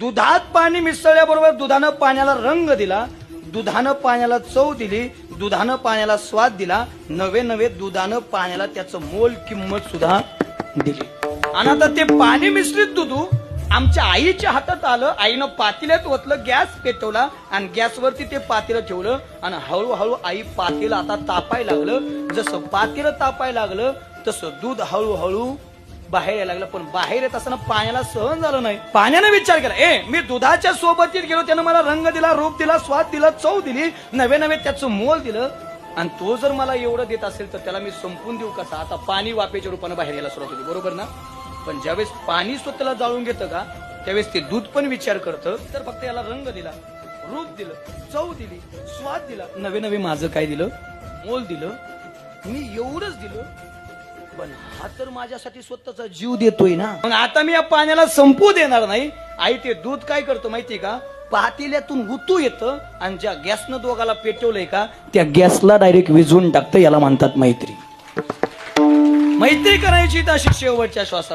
दुधात पाणी मिसळल्याबरोबर दुधानं पाण्याला रंग दिला, दुधानं पाण्याला चव दिली, दुधानं पाण्याला स्वाद दिला, नवे नवे दुधानं पाण्याला त्याचं मोल किंमत सुद्धा दिली. आणि आता ते पाणी मिश्रित दूध आमच्या आईच्या हातात आलं. आईनं पातेल्यात ओतलं, गॅस पेटवला आणि गॅसवरती ते पातेलं ठेवलं आणि हळूहळू आई पातेलं आता तापायला लागलं. जसं पातेलं तापायला लागलं तसं दूध हळूहळू बाहेर यायला लागलं. पण बाहेर येत असताना पाण्याला सहन झालं नाही. पाण्याने विचार केला, मी दुधाच्या सोबतीत गेलो, त्यानं मला रंग दिला, रूप दिला, स्वाद दिला, चव दिली, नवे नवे त्याचं मोल दिलं, आणि तो जर मला एवढं देत असेल तर त्याला मी संपून देऊ कसा. आता पाणी वाफेच्या रूपाने बाहेर यायला सुरुवात होती, बरोबर ना. पण ज्यावेळेस पाणी स्वतःला जाळून घेतं का त्यावेळेस ते दूध पण विचार करतं. तर फक्त याला रंग दिला, रूप दिलं, चव दिली, स्वाद दिला, नवे नवे माझं काय दिलं, मोल दिलं, मी एवढंच दिलं. पण हा तर माझ्यासाठी स्वतःचा जीव देतोय ना. मग आता मी या पाण्याला संपू देणार नाही. आई ते दूध काय करतो माहितीये का, पातेल्यातून उतू येतं आणि ज्या गॅसनं दोघाला पेटवलंय का त्या गॅसला डायरेक्ट विझवून टाकतं. याला म्हणतात मैत्री. मैत्री करायची तर अशी शेवटच्या श्वासा